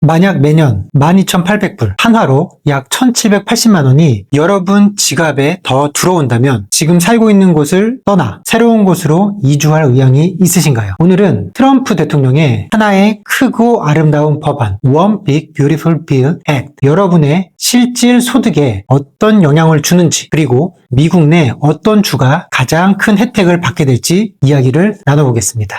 만약 매년 12,800불, 한화로 약 1,780만 원이 여러분 지갑에 더 들어온다면 지금 살고 있는 곳을 떠나 새로운 곳으로 이주할 의향이 있으신가요? 오늘은 트럼프 대통령의 하나의 크고 아름다운 법안 One Big Beautiful Bill Act, 여러분의 실질 소득에 어떤 영향을 주는지, 그리고 미국 내 어떤 주가 가장 큰 혜택을 받게 될지 이야기를 나눠보겠습니다.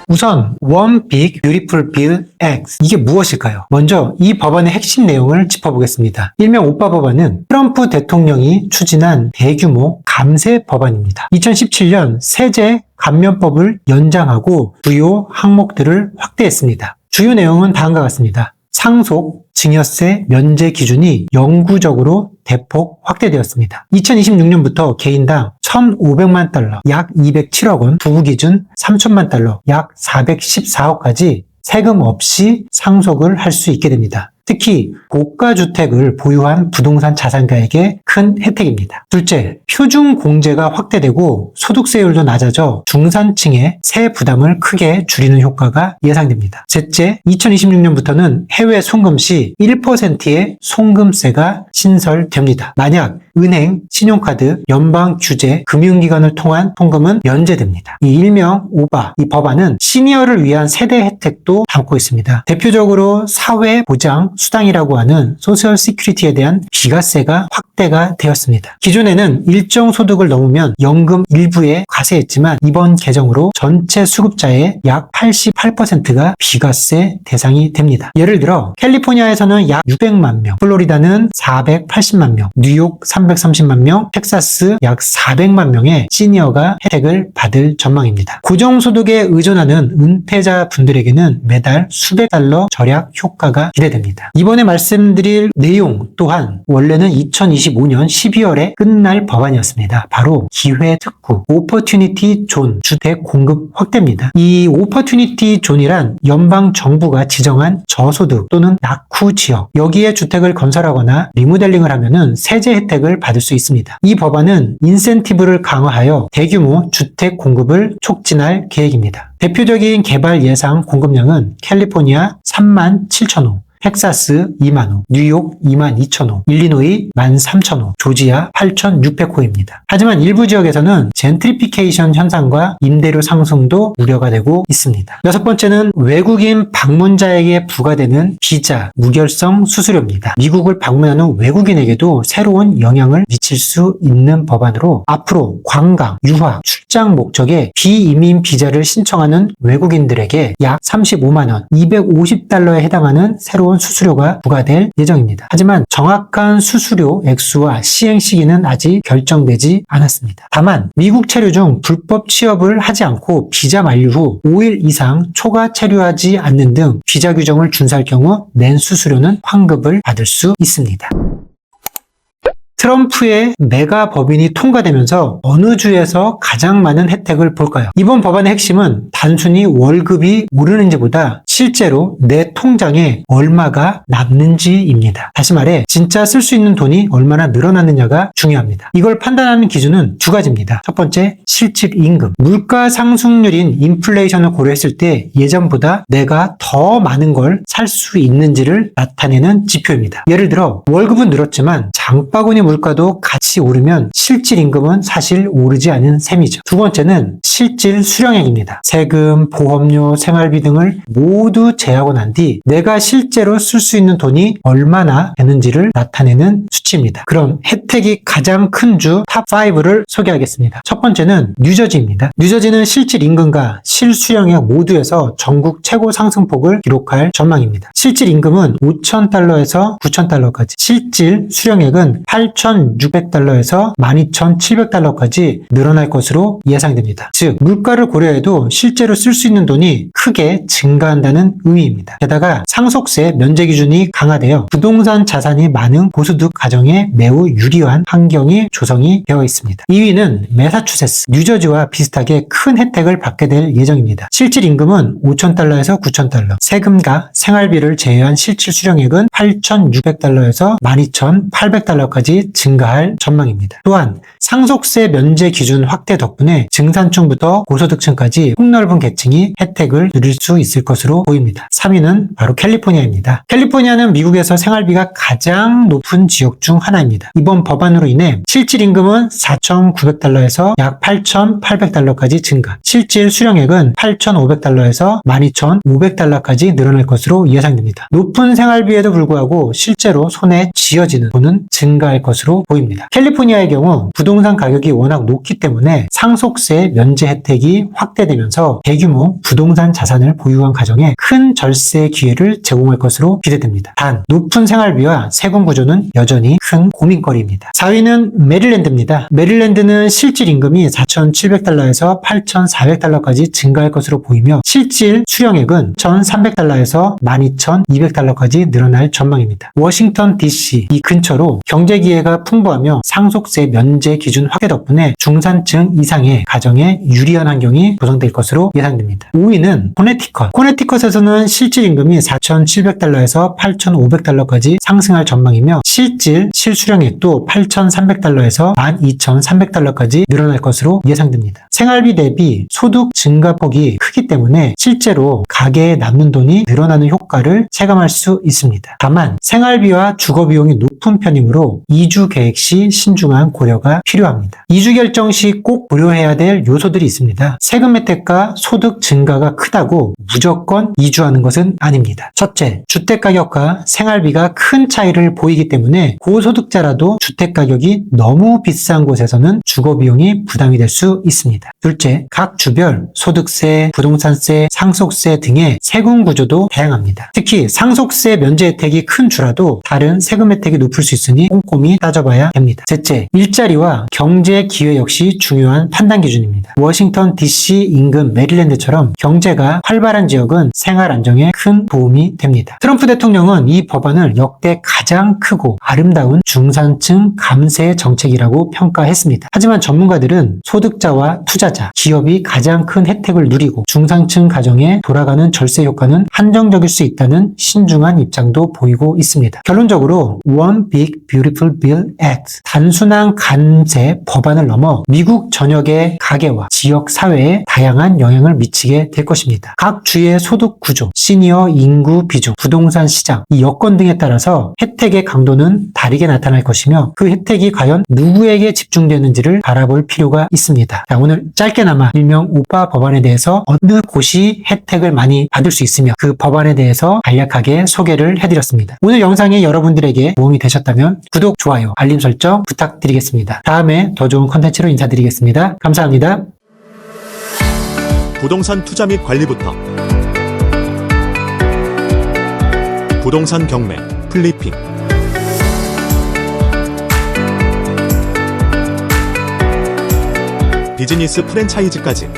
우선 One Big Beautiful Bill Act, 이게 무엇일까요? 먼저 이 법안의 핵심 내용을 짚어보겠습니다. 일명 오빠 법안은 트럼프 대통령이 추진한 대규모 감세 법안입니다. 2017년 세제 감면법을 연장하고 주요 항목들을 확대했습니다. 주요 내용은 다음과 같습니다. 상속, 증여세 면제 기준이 영구적으로 대폭 확대되었습니다. 2026년부터 개인당 1,500만 달러, 약 207억 원, 부부 기준 3천만 달러, 약 414억까지 세금 없이 상속을 할 수 있게 됩니다. 특히 고가주택을 보유한 부동산 자산가에게 큰 혜택입니다. 둘째, 표준 공제가 확대되고 소득세율도 낮아져 중산층의 세 부담을 크게 줄이는 효과가 예상됩니다. 셋째, 2026년부터는 해외 송금 시 1%의 송금세가 신설됩니다. 만약 은행, 신용카드, 연방 규제, 금융기관을 통한 송금은 면제됩니다. 이 일명 오바, 이 법안은 시니어를 위한 세대 혜택도 담고 있습니다. 대표적으로 사회보장 수당이라고 하는 소셜 시큐리티에 대한 비과세가 확대가 되었습니다. 기존에는 일정 소득을 넘으면 연금 일부에 과세했지만 이번 개정으로 전체 수급자의 약 88%가 비과세 대상이 됩니다. 예를 들어 캘리포니아에서는 약 600만 명, 플로리다는 480만 명, 뉴욕 330만 명, 텍사스 약 400만 명의 시니어가 혜택을 받을 전망입니다. 고정소득에 의존하는 은퇴자 분들에게는 매달 수백 달러 절약 효과가 기대됩니다. 이번에 말씀드릴 내용 또한 원래는 2025년 12월에 끝날 법안이었습니다. 바로 기회특구, 오퍼튜니티 존, 주택 공급 확대입니다. 이 오퍼튜니티 존이란 연방 정부가 지정한 저소득 또는 낙후 지역, 여기에 주택을 건설하거나 리모델링을 하면은 세제 혜택을 받을 수 있습니다. 이 법안은 인센티브를 강화하여 대규모 주택 공급을 촉진할 계획입니다. 대표적인 개발 예상 공급량은 캘리포니아 37,000호, 텍사스 2만호, 뉴욕 22,000호, 일리노이 13,000호, 조지아 8,600호입니다. 하지만 일부 지역에서는 젠트리피케이션 현상과 임대료 상승도 우려가 되고 있습니다. 여섯 번째는 외국인 방문자에게 부과되는 비자 무결성 수수료입니다. 미국을 방문하는 외국인에게도 새로운 영향을 미칠 수 있는 법안으로 앞으로 관광, 유학, 출장 목적의 비이민 비자를 신청하는 외국인들에게 약 35만 원, 250달러에 해당하는 새로운 수수료가 부과될 예정입니다. 하지만 정확한 수수료 액수와 시행 시기는 아직 결정되지 않았습니다. 다만 미국 체류 중 불법 취업을 하지 않고 비자 만료 후 5일 이상 초과 체류하지 않는 등 비자 규정을 준수할 경우 낸 수수료는 환급을 받을 수 있습니다. 트럼프의 메가 법인이 통과되면서 어느 주에서 가장 많은 혜택을 볼까요? 이번 법안의 핵심은 단순히 월급이 오르는지보다 실제로 내 통장에 얼마가 남는지입니다. 다시 말해 진짜 쓸 수 있는 돈이 얼마나 늘어났느냐가 중요합니다. 이걸 판단하는 기준은 두 가지입니다. 첫 번째, 실질 임금. 물가 상승률인 인플레이션을 고려했을 때 예전보다 내가 더 많은 걸 살 수 있는지를 나타내는 지표입니다. 예를 들어 월급은 늘었지만 장바구니 물가도 같이 오르면 실질 임금은 사실 오르지 않은 셈이죠. 두 번째는 실질 수령액입니다. 세금, 보험료, 생활비 등을 모두 제하고 난 뒤 내가 실제로 쓸 수 있는 돈이 얼마나 되는지를 나타내는 수치입니다. 그럼 혜택이 가장 큰 주 탑 5를 소개하겠습니다. 첫 번째는 뉴저지입니다. 뉴저지는 실질 임금과 실수령액 모두에서 전국 최고 상승폭을 기록할 전망입니다. 실질 임금은 5,000달러에서 9,000달러까지, 실질 수령액은 8,600달러에서 12,700달러까지 늘어날 것으로 예상됩니다. 즉 물가를 고려해도 실제로 쓸 수 있는 돈이 크게 증가한다는 의미입니다. 게다가 상속세 면제 기준이 강화되어 부동산 자산이 많은 고소득 가정에 매우 유리한 환경이 조성이 되어 있습니다. 2위는 매사추세츠, 뉴저지와 비슷하게 큰 혜택을 받게 될 예정입니다. 실질 임금은 5,000달러에서 9,000달러, 세금과 생활비를 제외한 실질 수령액은 8,600달러에서 12,800달러까지 증가할 전망입니다. 또한 상속세 면제 기준 확대 덕분에 중산층부터 고소득층까지 폭넓은 계층이 혜택을 누릴 수 있을 것으로 보입니다. 3위는 바로 캘리포니아입니다. 캘리포니아는 미국에서 생활비가 가장 높은 지역 중 하나입니다. 이번 법안으로 인해 실질 임금은 4,900달러에서 약 8,800달러까지 증가, 실질 수령액은 8,500달러에서 12,500달러까지 늘어날 것으로 예상됩니다. 높은 생활비에도 불구하고 실제로 손에 쥐어지는 돈은 증가할 것으로 보입니다. 캘리포니아의 경우 부동산 가격이 워낙 높기 때문에 상속세 면제 혜택이 확대되면서 대규모 부동산 자산을 보유한 가정에 큰 절세 기회를 제공할 것으로 기대됩니다. 단, 높은 생활비와 세금 구조는 여전히 큰 고민거리입니다. 4위는 메릴랜드입니다. 메릴랜드는 실질 임금이 4,700달러에서 8,400달러까지 증가할 것으로 보이며 실질 수령액은 1,300달러에서 12,200달러까지 늘어날 전망입니다. 워싱턴 DC 이 근처로 경제 기회가 풍부하며 상속세 면제 기준 확대 덕분에 중산층 이상의 가정에 유리한 환경이 구성될 것으로 예상됩니다. 5위는 코네티컷. 코네티컷에서는 실질 임금이 4,700달러에서 8,500달러까지 상승할 전망이며 실질 실수령액도 8,300달러에서 12,300달러까지 늘어날 것으로 예상됩니다. 생활비 대비 소득 증가폭이 크기 때문에 실제로 가계에 남는 돈이 늘어나는 효과를 체감할 수 있습니다. 다만 생활비와 주거비용이 높은 편이므로 이주 계획 시 신중한 고려가 필요합니다. 이주 결정 시 꼭 고려해야 될 요소들이 있습니다. 세금 혜택과 소득 증가가 크다고 무조건 이주하는 것은 아닙니다. 첫째, 주택가격과 생활비가 큰 차이를 보이기 때문에 고소득자라도 주택가격이 너무 비싼 곳에서는 주거비용이 부담이 될 수 있습니다. 둘째, 각 주별 소득세, 부동산세, 상속세 등의 세금 구조도 다양합니다. 특히 상속세 면제 혜택이 큰 주라도 다른 세금 혜택이 높을 수 있으니 꼼꼼히 따져봐야 됩니다. 셋째, 일자리와 경제 기회 역시 중요한 판단 기준입니다. 워싱턴 DC 인근 메릴랜드처럼 경제가 활발한 지역은 생활 안정에 큰 도움이 됩니다. 트럼프 대통령은 이 법안을 역대 가장 크고 아름다운 중산층 감세 정책이라고 평가했습니다. 하지만 전문가들은 소득자와 투자자, 기업이 가장 큰 혜택을 누리고 중산층 가정에 돌아가는 절세 효과는 한정적일 수 있다는 신중한 입장도 보이고 있습니다. 결론적으로 One Big Beautiful Bill Act, 단순한 감세 법안을 넘어 미국 전역의 가계와 지역 사회에 다양한 영향을 미치게 될 것입니다. 각 주의 소득 구조, 시니어 인구 비중, 부동산 시장, 이 여건 등에 따라서 혜택의 강도는 다르게 나타날 것이며 그 혜택이 과연 누구에게 집중되는지를 바라볼 필요가 있습니다. 자, 오늘 짧게나마 일명 오빠 법안에 대해서 어느 곳이 혜택을 많이 받을 수 있으며 그 법안에 대해서 간략하게 소개를 해드렸습니다. 오늘 영상이 여러분들에게 도움이 되셨다면 구독, 좋아요, 알림 설정 부탁드리겠습니다. 다음에 더 좋은 컨텐츠로 인사드리겠습니다. 감사합니다. 부동산 투자 및 관리부터 부동산 경매, 플리핑, 비즈니스 프랜차이즈까지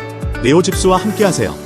네오집스와 함께하세요.